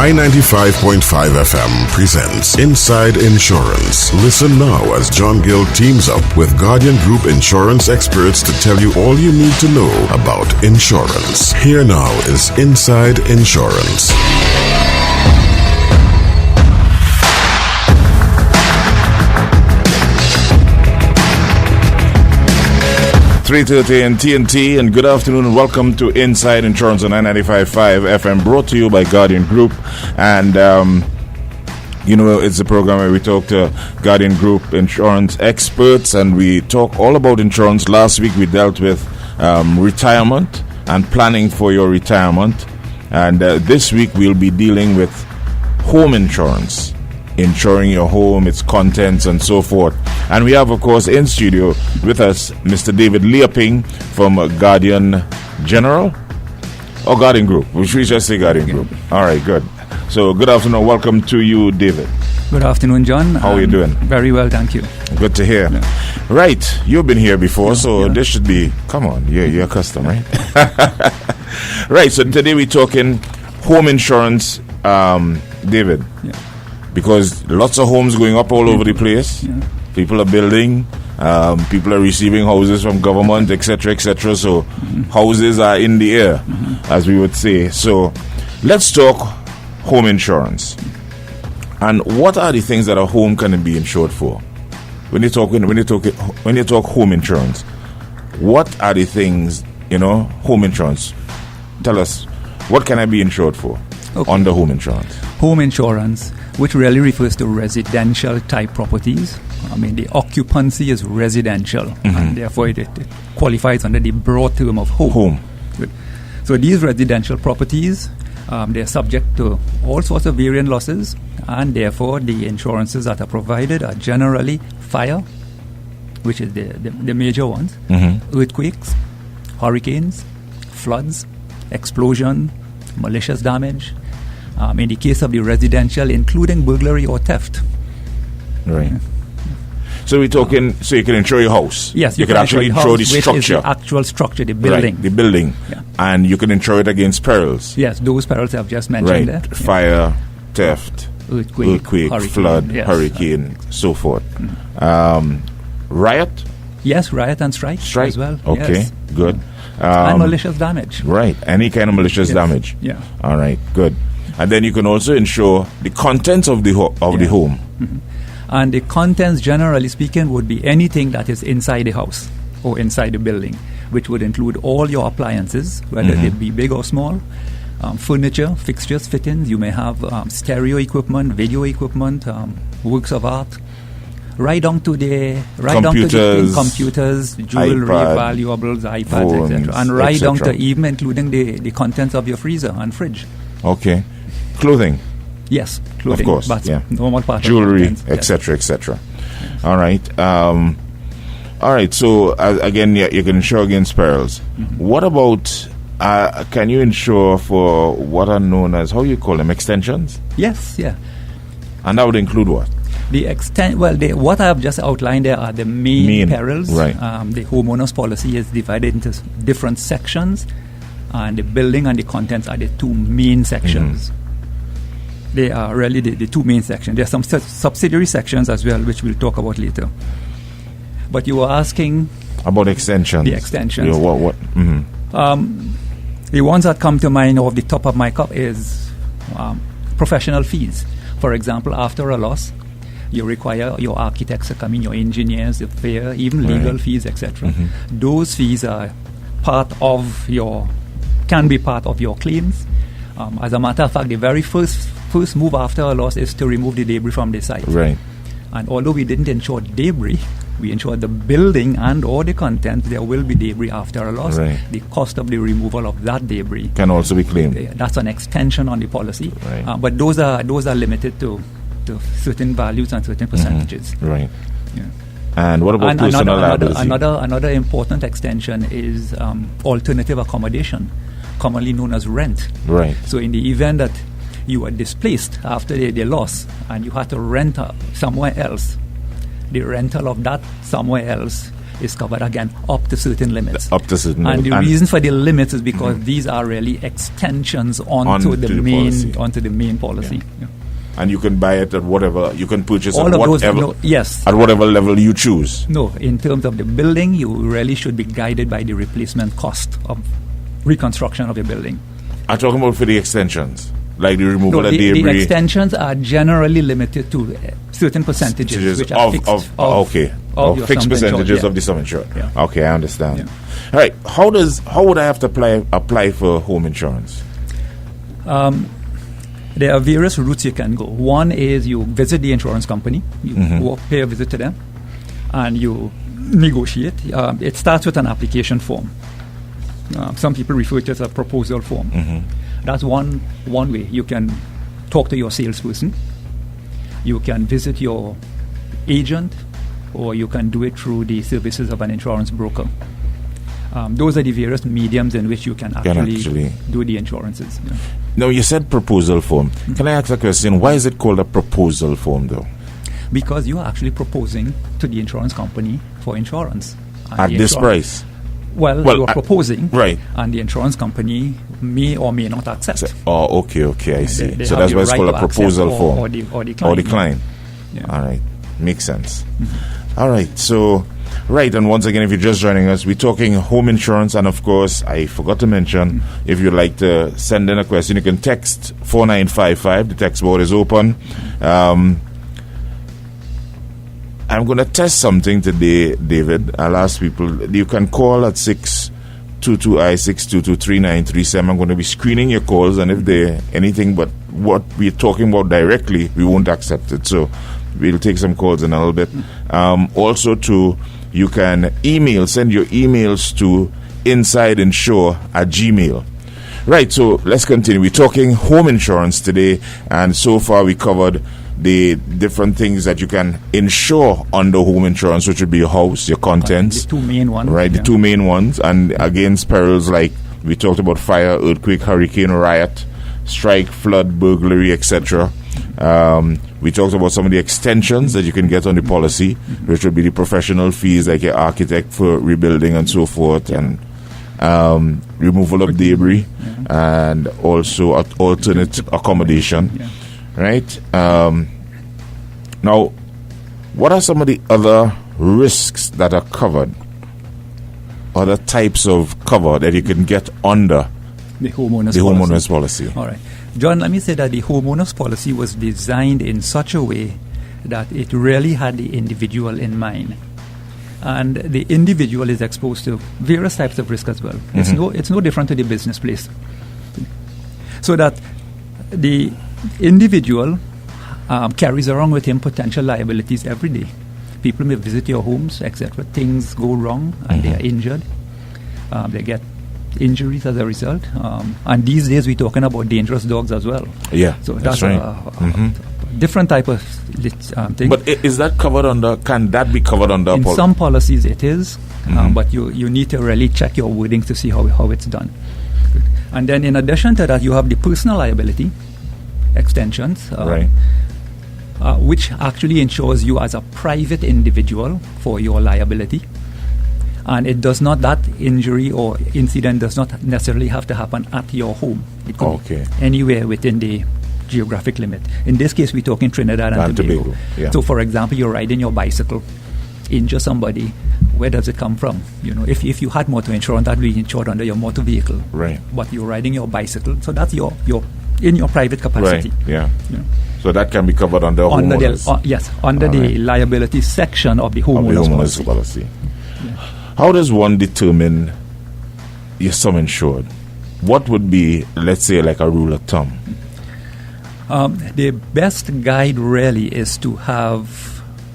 I-95.5 FM presents Inside Insurance. Listen now as John Gill teams up with Guardian Group insurance experts to tell you all you need to know about insurance. Here now is Inside Insurance. 3:30 and TNT, and good afternoon and welcome to Inside Insurance on 95.5 FM, brought to you by Guardian Group. And it's a program where we talk to Guardian Group insurance experts, and we talk all about insurance. Last week we dealt with retirement and planning for your retirement, and this week we'll be dealing with home insurance, insuring your home, its contents, and so forth. And we have, of course, in studio with us Mr. David Leaping from Guardian General or Guardian Group. We should just say Guardian Group. All right, good. So, good afternoon. Welcome to you, David. Good afternoon, John. How are you doing? Very well, thank you. Good to hear. Yeah. Right, you've been here before, so this should be. Come on, you're accustomed, right? Right. So today we're talking home insurance, David. Yeah. Because lots of homes going up all over the place. Yeah. People are building, people are receiving houses from government, etc., etc. So houses are in the air, as we would say. So let's talk home insurance. And what are the things that a home can be insured for? When you talk home insurance, what are the things, home insurance? Tell us, what can I be insured for under home insurance? Home insurance, which really refers to residential type properties. I mean, the occupancy is residential, and therefore it qualifies under the broad term of home. Good. So these residential properties, they're subject to all sorts of varying losses, and therefore the insurances that are provided are generally fire, which is the major ones, earthquakes, hurricanes, floods, explosion, malicious damage. In the case of the residential, including burglary or theft. Right. So we're talking, so you can insure your house. Yes, you can actually insure the structure. Which is the actual structure, the building. Right, the building. Yeah. And you can insure it against perils. Yes, those perils I've just mentioned there. Fire, theft, earthquake, flood, hurricane, so forth. Riot? Yes, riot and strike as well. Okay, yes. Good. And malicious damage. Right, any kind of malicious damage. Yeah. All right, good. And then you can also insure the contents of the home. And the contents, generally speaking, would be anything that is inside the house or inside the building, which would include all your appliances, whether they be big or small, furniture, fixtures, fittings. You may have stereo equipment, video equipment, works of art, right down to the computers, jewelry, valuables, iPads, etc., and right down to even including the contents of your freezer and fridge. Okay, clothing. Yes, clothing. Of course, but normal part jewelry, of etc., etc. Yes. All right. So again, you can insure against perils. What about? Can you insure for what are known as, how you call them, extensions? Yes, yeah. And that would include what? What I have just outlined there are the main perils. Right. The homeowner's policy is divided into different sections, and the building and the contents are the two main sections. They are really the two main sections. There are some subsidiary sections as well, which we'll talk about later. But you were asking about extensions. The extensions. Yeah, what? The ones that come to mind off the top of my cup is professional fees. For example, after a loss, you require your architects to come in, your engineers, the fair, even legal fees, etc. Those fees are can be part of your claims. As a matter of fact, the very first move after a loss is to remove the debris from the site. Right. And although we didn't insure debris, we insured the building and all the contents. There will be debris after a loss. Right. The cost of the removal of that debris can also be claimed. That's an extension on the policy. Right. But those are limited to certain values and certain percentages. Right. Yeah. And what about personal liability? Another important extension is alternative accommodation, commonly known as rent. Right. So in the event that you were displaced after the loss and you had to rent somewhere else, the rental of that somewhere else is covered again up to certain limits. Up to certain and limits. The reason for the limits is because these are really extensions onto the main policy. Yeah. And you can buy it at whatever, you can purchase all at of whatever, those, yes. at whatever level you choose. No, in terms of the building, you really should be guided by the replacement cost of reconstruction of the building. I'm talking about for the extensions, like the removal of debris. The extensions are generally limited to certain percentages, which are fixed of your fixed sum percentages insured, of the sum insured. Yeah. Okay, I understand. Yeah. All right, how would I have to apply for home insurance? There are various routes you can go. One is you visit the insurance company, you pay a visit to them, and you negotiate. It starts with an application form. Some people refer to it as a proposal form. That's one way. You can talk to your salesperson. You can visit your agent, or you can do it through the services of an insurance broker. Those are the various mediums in which you can actually do the insurances. Yeah. Now, you said proposal form. Can I ask a question? Why is it called a proposal form, though? Because you are actually proposing to the insurance company for insurance. At this price? Well, you are proposing, right? And the insurance company may or may not accept. Okay, I see. They so that's why it's called a proposal form. Or decline. Yeah. All right, makes sense. All right, so... Right, and once again, if you're just joining us, we're talking home insurance, and of course, I forgot to mention, if you'd like to send in a question, you can text 4955. The text board is open. I'm going to test something today, David. I'll ask people, you can call at 622-622-3937. I'm going to be screening your calls, and if they're anything but what we're talking about directly, we won't accept it. So we'll take some calls in a little bit. Also, you can send your emails to insideinsure@gmail.com. Right, so let's continue. We're talking home insurance today, and so far we covered the different things that you can insure under home insurance, which would be your house, your contents. The two main ones. Right, the two main ones, and against perils like we talked about: fire, earthquake, hurricane, riot, strike, flood, burglary, etc. We talked about some of the extensions that you can get on the policy, which would be the professional fees like your architect for rebuilding and so forth, and removal of debris, and also alternate accommodation. Right? Now, what are some of the other risks that are covered, other types of cover that you can get under the homeowner's policy? All right. John, let me say that the homeowner's policy was designed in such a way that it really had the individual in mind. And the individual is exposed to various types of risk as well. It's no different to the business place. So that the individual carries around with him potential liabilities every day. People may visit your homes, etc. Things go wrong and they are injured. They get injuries as a result. And these days we're talking about dangerous dogs as well. Yeah, so that's right. a different type of thing. But is that covered under, can that be covered under? In some policies it is, but you need to really check your wording to see how it's done. And then in addition to that, you have the personal liability extensions, which actually insures you as a private individual for your liability. And it does not, that injury or incident does not necessarily have to happen at your home. It could be anywhere within the geographic limit. In this case, we're talking Trinidad and Tobago. Yeah. So, for example, you're riding your bicycle, injure somebody. Where does it come from? You know, if you had motor insurance, that would be insured under your motor vehicle. Right. But you're riding your bicycle, so that's your in your private capacity. Right. Yeah. So that can be covered under homeowners. Under the liability section of the homeowners policy. Yeah. How does one determine your sum insured? What would be, let's say, like a rule of thumb? The best guide really is to have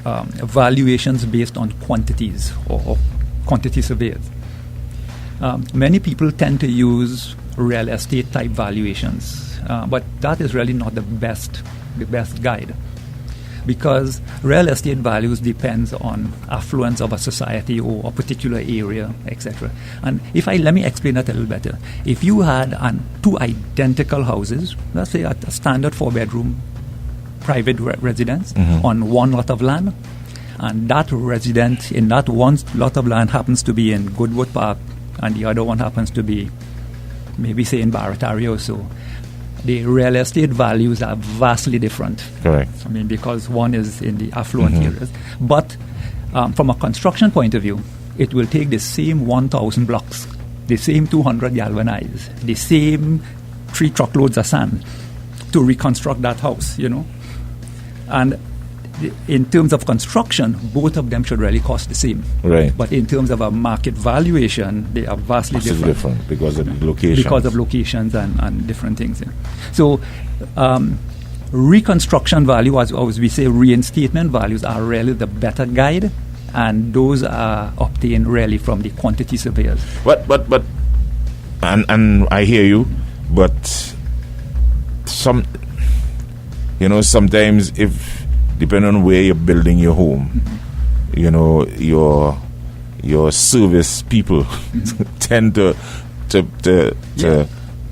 valuations based on quantities or quantity surveys. Many people tend to use real estate type valuations, but that is really not the best guide, because real estate values depends on affluence of a society or a particular area, etc. And let me explain that a little better. If you had two identical houses, let's say a standard 4-bedroom private residence on one lot of land, and that resident in that one lot of land happens to be in Goodwood Park, and the other one happens to be maybe say in Barataria or so, the real estate values are vastly different. Correct. I mean, because one is in the affluent areas. But from a construction point of view, it will take the same 1,000 blocks, the same 200 galvanized, the same 3 truckloads of sand to reconstruct that house, And in terms of construction, both of them should really cost the same. Right. But in terms of a market valuation, they are vastly different. Because of the locations. Because of locations and different things. Yeah. So reconstruction value, as we say, reinstatement values are really the better guide, and those are obtained really from the quantity surveyors. But and I hear you, but sometimes if depending on where you're building your home, your service people tend to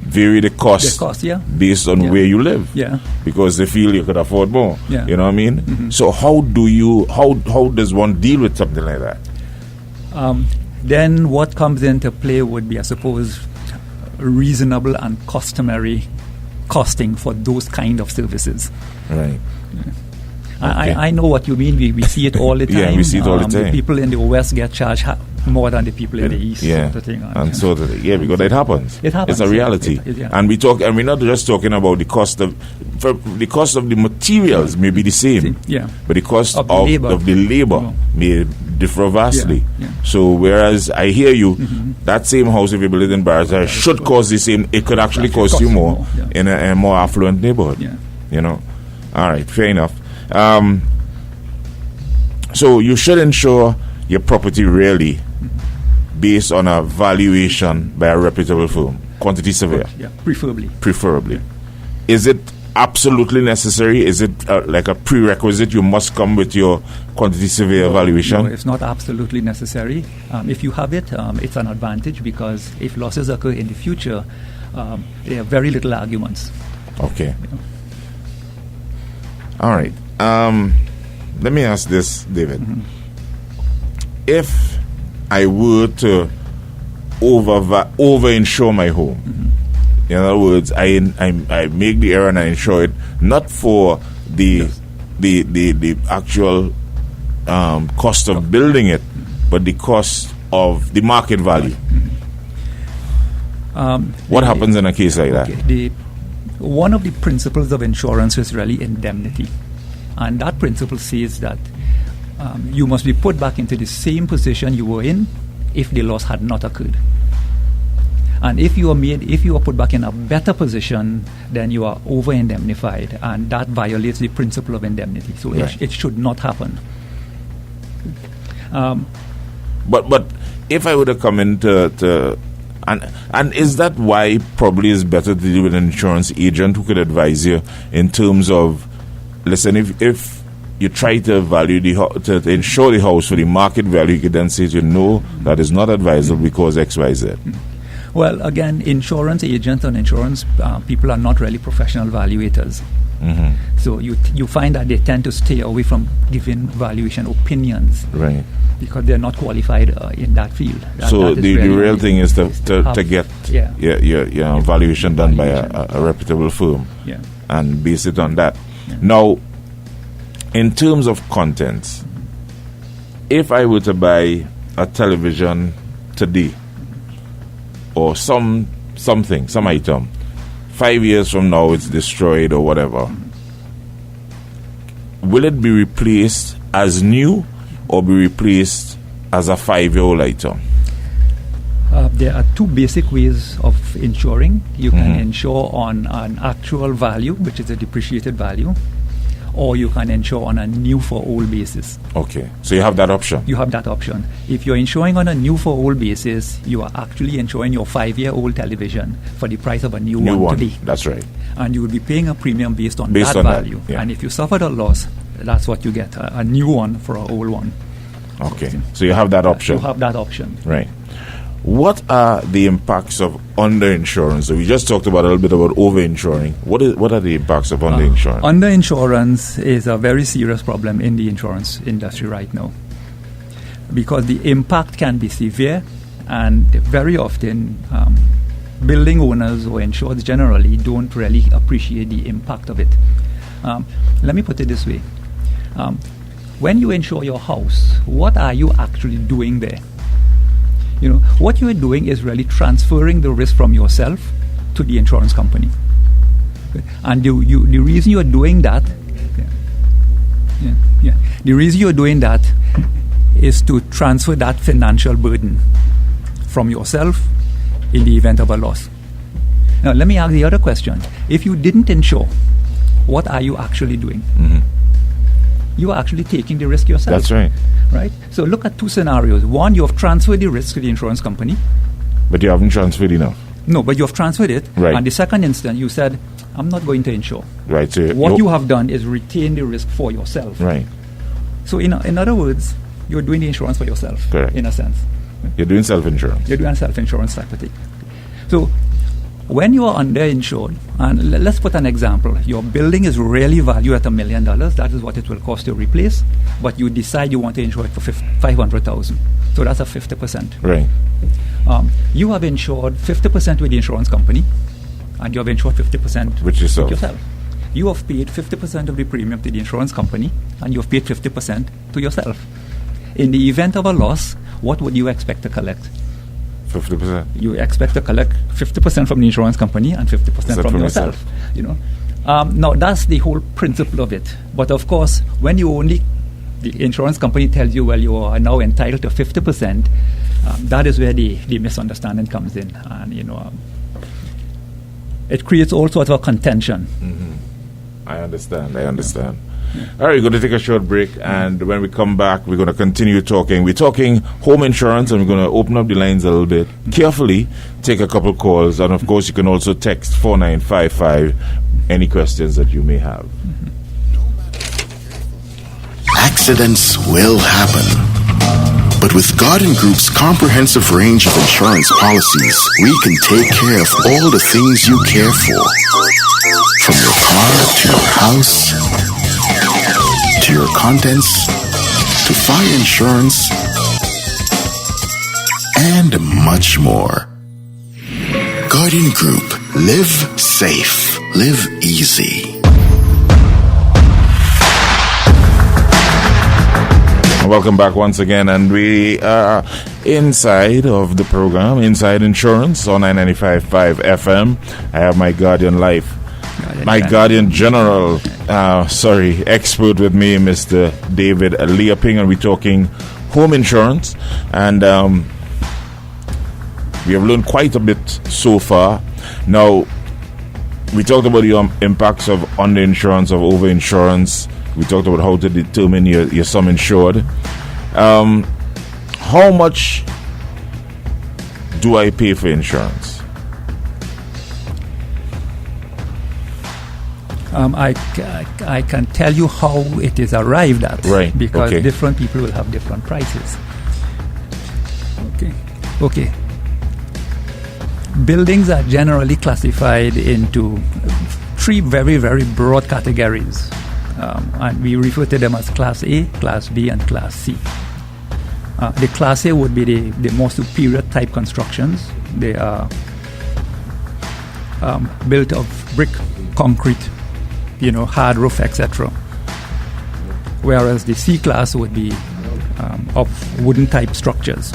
vary the cost, based on where you live, because they feel you could afford more. You know what I mean? Mm-hmm. So how does one deal with something like that? Then what comes into play would be, I suppose, reasonable and customary costing for those kind of services. Right. Yeah. Okay. I know what you mean. We see it all the time. Yeah, we see it all the time. The people in the West get charged more than the people in the East. Yeah, sort of thing. Because it happens. It happens. It's a reality. And we're not just talking about the cost of the materials may be the same. Yeah. But the cost of the labor may differ vastly. Yeah. So whereas I hear you, that same house if you build it in Barataria should cost the same. It could actually cost you more in a more affluent neighborhood. Yeah. All right, fair enough. So you should insure your property really based on a valuation by a reputable firm, quantity surveyor. Yeah, preferably. Yeah. Is it absolutely necessary? Is it like a prerequisite? You must come with your quantity surveyor evaluation? No, it's not absolutely necessary. If you have it, it's an advantage, because if losses occur in the future, there are very little arguments. Okay. All right. Let me ask this, David. If I were to over-insure my home, in other words, I make the error and I insure it not for the actual cost of building it, but the cost of the market value. What happens in a case like that? One of the principles of insurance is really indemnity. And that principle says that you must be put back into the same position you were in if the loss had not occurred. And if you are put back in a better position, then you are over indemnified, and that violates the principle of indemnity. So it should not happen. But if I were to come into and is that why probably it's better to deal with an insurance agent who could advise you in terms of, listen, if you try to to insure the house for the market value, you could then say that is not advisable because X, Y, Z. Well, again, insurance agents and insurance people are not really professional valuators. So you find that they tend to stay away from giving valuation opinions. Right. Because they're not qualified in that field. So the real thing is to get your valuation done by a reputable firm and base it on that. Yeah. Now, in terms of contents, if I were to buy a television today or some item, 5 years from now it's destroyed or whatever, will it be replaced as new or be replaced as a 5-year-old item? There are two basic ways of insuring. You can insure on an actual value, which is a depreciated value, or you can insure on a new for old basis. Okay, so you have that option. You have that option. If you're insuring on a new for old basis, you are actually insuring your 5-year-old television for the price of a new one today. That's right. And you will be paying a premium based on that value. Yeah. And if you suffered a loss, that's what you get, a new one for an old one. Okay, so you have that option. You have that option. Right. What are the impacts of underinsurance? So we just talked about a little bit about overinsuring. What are the impacts of underinsurance? Underinsurance is a very serious problem in the insurance industry right now, because the impact can be severe, and very often building owners or insureds generally don't really appreciate the impact of it. Let me put it this way. When you insure your house, what are you actually doing there? What you're doing is really transferring the risk from yourself to the insurance company. And the reason you're doing that, the reason you're doing that is to transfer that financial burden from yourself in the event of a loss. Now, let me ask the other question. If you didn't insure, what are you actually doing? Mm-hmm. You are actually taking the risk yourself. That's right. Right? So look at two scenarios. One, you have transferred the risk to the insurance company. But you haven't transferred enough. No, but you have transferred it. Right. And the second instance, you said, I'm not going to insure. Right. So what you have done is retain the risk for yourself. Right. So in other words, you're doing the insurance for yourself. Correct. In a sense. You're doing self-insurance. You're doing self-insurance type of thing. So when you are underinsured, and let's put an example. Your building is really valued at $1 million. That is what it will cost to replace. But you decide you want to insure it for $500,000. So that's a 50%. Right. You have insured 50% with the insurance company, and you have insured 50% with yourself. You have paid 50% of the premium to the insurance company, and you have paid 50% to yourself. In the event of a loss, what would you expect to collect? 50%. You expect to collect 50% from the insurance company and 50% from yourself. Now that's the whole principle of it. But of course, when the insurance company tells you, well, you are now entitled to 50%, that is where the misunderstanding comes in, and it creates all sorts of contention. Mm-hmm. I understand. Yeah. All right, we're going to take a short break, and when we come back, we're going to continue talking. We're talking home insurance, and we're going to open up the lines a little bit. Carefully take a couple calls, and of course, you can also text 4955 any questions that you may have. Accidents will happen. But with Garden Group's comprehensive range of insurance policies, we can take care of all the things you care for. From your car to your house, to your contents, to fire insurance, and much more. Garden Group. Live safe. Live easy. Welcome back once again, and we are inside of the program, Inside Insurance on 995.5 FM. I have my Guardian Life, my Guardian General, expert with me, Mr. David Leaping, and we're talking home insurance, and we have learned quite a bit so far. Now, we talked about the impacts of underinsurance, of overinsurance. We talked about how to determine your sum insured. How much do I pay for insurance? I can tell you how it is arrived at, right? Because different people will have different prices. Okay. Buildings are generally classified into three very, very broad categories. And we refer to them as Class A, Class B, and Class C. The Class A would be the more superior type constructions. They are built of brick, concrete, hard roof, etc. Whereas the C class would be of wooden type structures.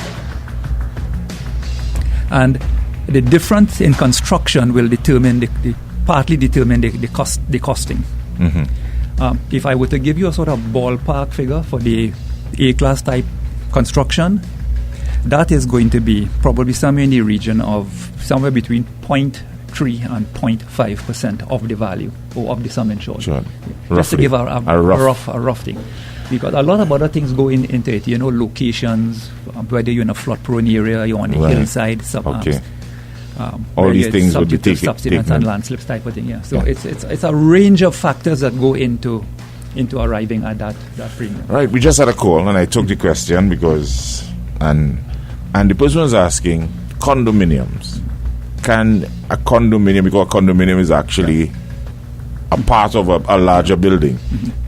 And the difference in construction will partly determine the costing. Mm-hmm. If I were to give you a sort of ballpark figure for the A-class type construction, that is going to be probably somewhere in the region of somewhere between 0.3 and 0.5% of the value or of the sum insured. Sure. Just to give a rough thing. Because a lot of other things go into it, locations, whether you're in a flood-prone area, you're on the hillside, all these things would be subsidence and landslips type of thing. Yeah. So it's a range of factors that go into arriving at that premium. Right. We just had a call, and I took the question because and the person was asking, condominiums. Can a condominium, because a condominium is actually a part of a larger building,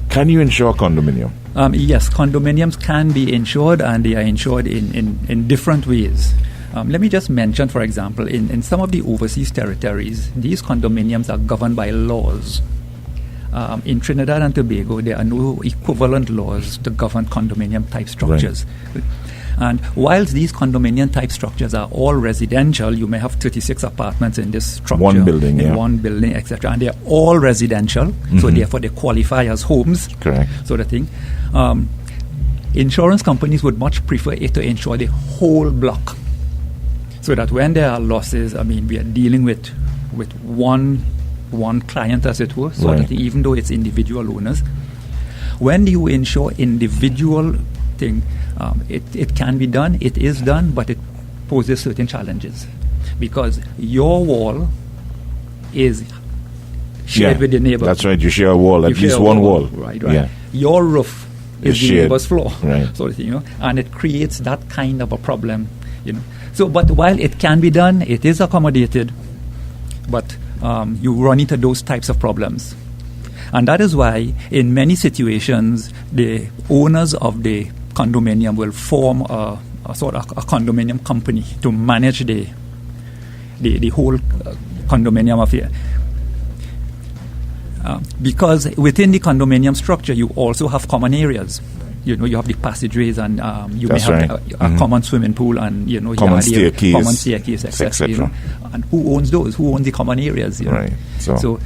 can you insure a condominium? Yes, condominiums can be insured, and they are insured in different ways. Let me just mention, for example, in some of the overseas territories, these condominiums are governed by laws. In Trinidad and Tobago, there are no equivalent laws to govern condominium type structures. Right. And whilst these condominium type structures are all residential, you may have 36 apartments in this structure. One building, one building, etc. And they're all residential, so therefore they qualify as homes. Correct. Sort of thing. Insurance companies would much prefer it to insure the whole block, so that when there are losses, we are dealing with one client, as it were, sort of thing, even though it's individual owners. When you insure individual thing, it can be done, it is done, but it poses certain challenges, because your wall is shared with your neighbor. That's right, you share a wall, at least one wall. Right. Yeah. Your roof is the neighbor's floor, right. sort of thing, and it creates that kind of a problem, So, but while it can be done, it is accommodated, but you run into those types of problems. And that is why, in many situations, the owners of the condominium will form a sort of a condominium company to manage the whole condominium affair. Because within the condominium structure, you also have common areas. You have the passageways, and you That's may have right. a common swimming pool, and common staircase, etc. And who owns those? Who owns the common areas? Right. So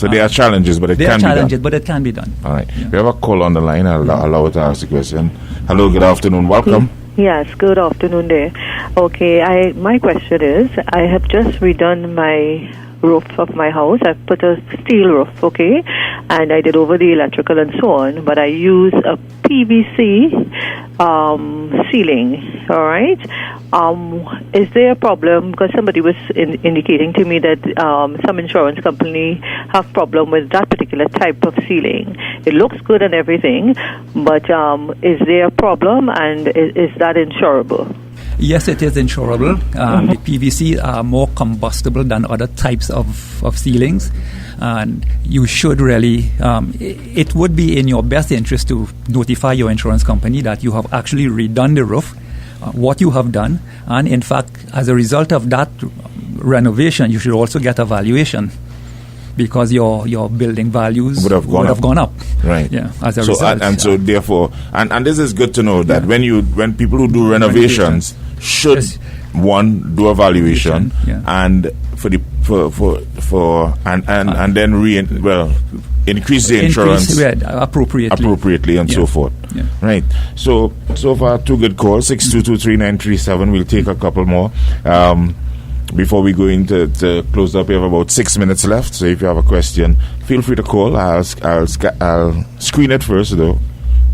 there are challenges, but it can be done. But it can be done. All right. We have a call on the line. I'll allow her to ask the question. Hello, good afternoon. Welcome. Yes, good afternoon there. Okay, my question is, I have just redone my roof of my house. I've put a steel roof, okay, and I did over the electrical and so on, but I use a PVC ceiling, all right? Is there a problem? Because somebody was indicating to me that some insurance company have problem with that particular type of ceiling. It looks good and everything, but is there a problem, and is that insurable? Yes, it is insurable. The PVC are more combustible than other types of ceilings, and you should really, it would be in your best interest to notify your insurance company that you have actually redone the roof, what you have done, and in fact, as a result of that renovation, you should also get a valuation, because your building values would have gone up. Right. Yeah. As a result. So therefore, and this is good to know that when people who do renovations should one do a valuation and and then increase the insurance appropriately and so forth. Yeah. Right. So far, two good calls. 6223937. We'll take a couple more. Before we go into to close up, we have about 6 minutes left. So if you have a question, feel free to call. I'll screen it first, though,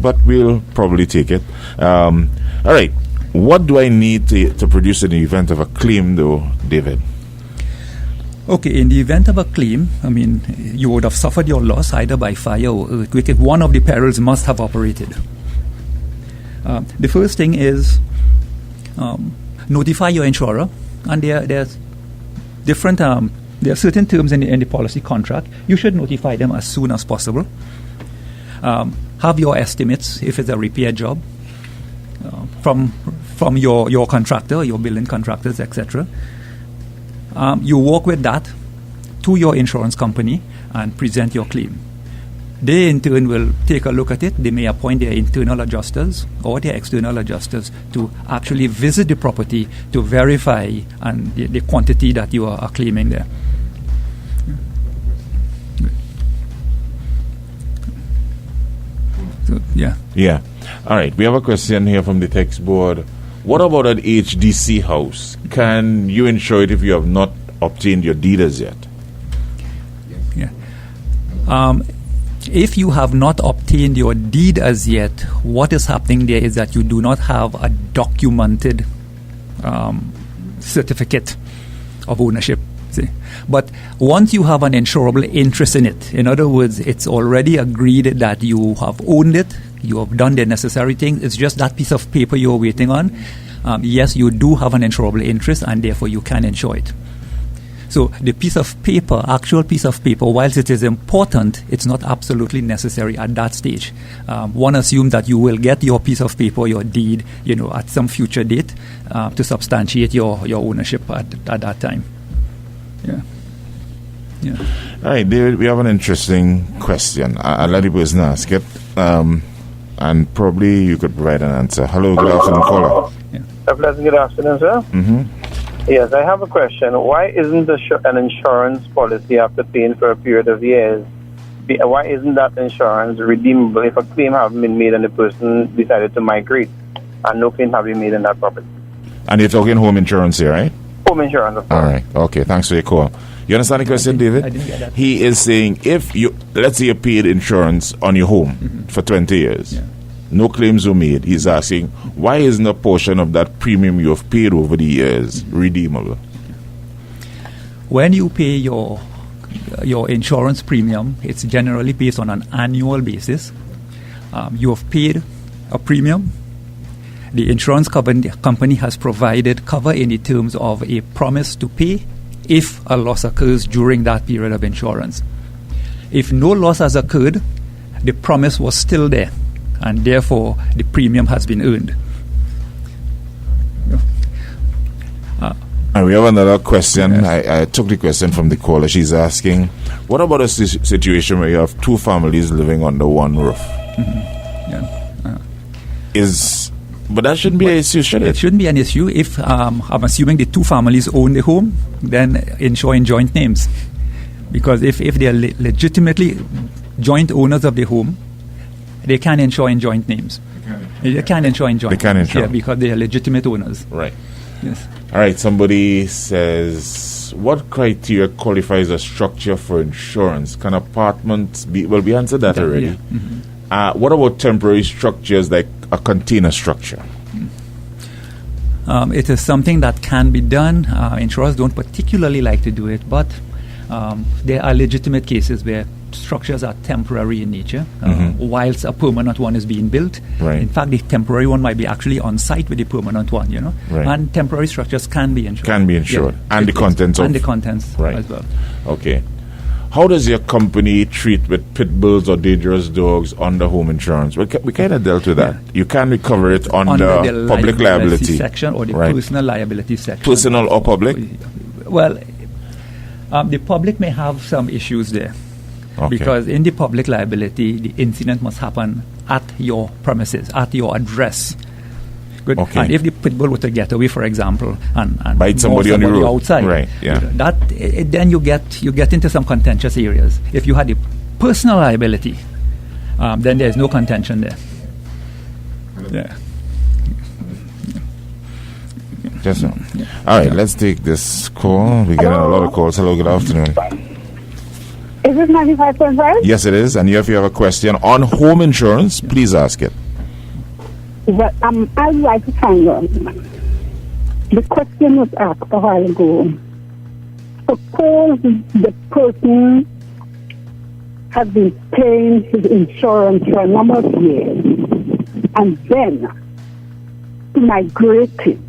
but we'll probably take it. All right. What do I need to produce in the event of a claim, though, David? Okay, in the event of a claim, you would have suffered your loss either by fire or earthquake if one of the perils must have operated. The first thing is notify your insurer. And there's different. There are certain terms in the policy contract. You should notify them as soon as possible. Have your estimates if it's a repair job from your contractor, your building contractors, etc. You work with that to your insurance company and present your claim. They in turn will take a look at it. They may appoint their internal adjusters or their external adjusters to actually visit the property to verify and the quantity that you are claiming there. So, yeah. Yeah. All right. We have a question here from the text board. What about an HDC house? Can you insure it if you have not obtained your deed as yet? Yeah. If you have not obtained your deed as yet, what is happening there is that you do not have a documented certificate of ownership. See? But once you have an insurable interest in it, in other words, it's already agreed that you have owned it, you have done the necessary things, it's just that piece of paper you're waiting on, yes, you do have an insurable interest, and therefore you can insure it. So the piece of paper, actual piece of paper, whilst it is important, it's not absolutely necessary at that stage. One assumes that you will get your piece of paper, your deed, at some future date to substantiate your ownership at that time. Yeah. Yeah. All right, David, we have an interesting question. I'll let the person ask it, and probably you could provide an answer. Hello, good afternoon, caller. Yeah. A pleasant good afternoon, sir. Mm-hmm. Yes, I have a question. Why isn't an insurance policy after paying for a period of years? Why isn't that insurance redeemable if a claim hasn't been made and the person decided to migrate and no claim has been made in that property? And you're talking home insurance here, right? Home insurance, of course. All right. Okay. Thanks for your call. You understand the question, David? I didn't get that. He is saying if let's say you paid insurance on your home for 20 years. Yeah. No claims were made. He's asking, why isn't a portion of that premium you have paid over the years redeemable? When you pay your insurance premium, it's generally based on an annual basis. You have paid a premium. The insurance company has provided cover in the terms of a promise to pay if a loss occurs during that period of insurance. If no loss has occurred, the promise was still there, and therefore the premium has been earned. And we have another question. Yes. I took the question from the caller. She's asking, what about a situation where you have two families living under one roof? Mm-hmm. Yeah. But that shouldn't be an issue, should it? It shouldn't be an issue. If I'm assuming the two families own the home, then insure in joint names. Because if they are legitimately joint owners of the home, they can insure in joint names. They can insure in joint names. They can insure. Yeah, because they are legitimate owners. Right. Yes. All right. Somebody says, what criteria qualifies a structure for insurance? Can apartments be... Well, we answered that already. Yeah. Mm-hmm. What about temporary structures like a container structure? It is something that can be done. Insurers don't particularly like to do it, but there are legitimate cases where structures are temporary in nature, whilst a permanent one is being built. Right. In fact, the temporary one might be actually on site with the permanent one, Right. And temporary structures can be insured. Yeah. And the contents and the contents as well. Okay. How does your company treat with pit bulls or dangerous dogs under home insurance? We kind of dealt with that. Yeah. You can recover it under the public liability section or the personal liability section. Personal or public? Well, the public may have some issues there. Okay. Because in the public liability, the incident must happen at your premises, at your address. Good. Okay. And if the pit bull were to get away, for example, and bite somebody on the road outside, right? Yeah. Then you get into some contentious areas. If you had the personal liability, then there is no contention there. Yeah. Just so. All right, let's take this call. We're getting a lot of calls. Hello, good afternoon. Is this 95.5? Yes, it is. And if you have a question on home insurance, please ask it. But I'd like to find out. The question was asked a while ago. Suppose the person has been paying his insurance for a number of years, and then migrating.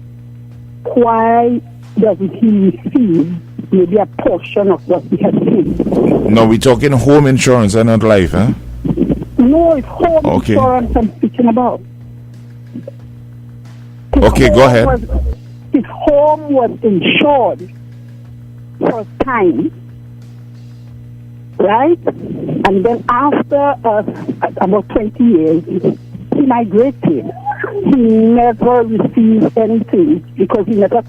Why doesn't he receive maybe a portion of what he has paid? No, we're talking home insurance and not life, huh? No, it's home insurance I'm speaking about. Okay, go ahead. His home was insured for a time, right? And then after about 20 years, he migrated. He never received anything because he never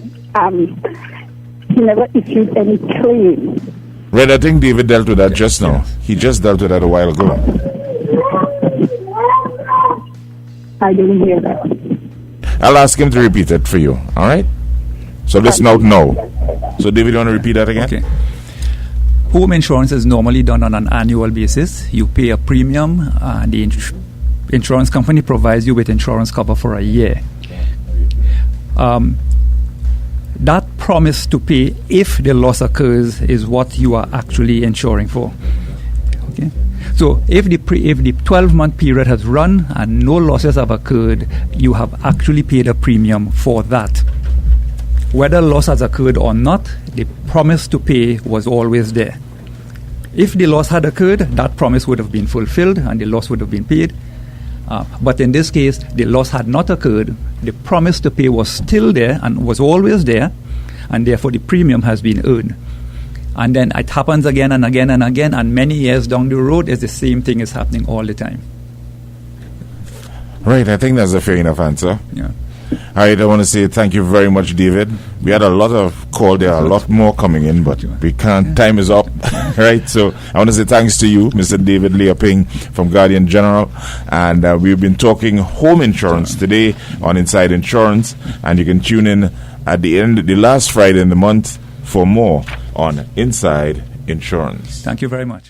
issued any claim. Red, I think David dealt with that just now. He just dealt with that a while ago. I didn't hear that. I'll ask him to repeat it for you. All right? So listen out now. So David, you want to repeat that again? Okay. Home insurance is normally done on an annual basis. You pay a premium, and the insurance company provides you with insurance cover for a year. That promise to pay if the loss occurs is what you are actually insuring for. Okay. So if the 12-month period has run and no losses have occurred, you have actually paid a premium for that. Whether loss has occurred or not, the promise to pay was always there. If the loss had occurred, that promise would have been fulfilled and the loss would have been paid. But in this case, the loss had not occurred. The promise to pay was still there and was always there, and therefore the premium has been earned. And then it happens again and again and again, and many years down the road, is the same thing is happening all the time. Right, I think that's a fair enough answer. Yeah. All right, I want to say thank you very much, David. We had a lot of call. There are a lot more coming in, but we can't. Time is up, right? So I want to say thanks to you, Mr. David Leoping from Guardian General. And we've been talking home insurance today on Inside Insurance. And you can tune in at the last Friday in the month for more on Inside Insurance. Thank you very much.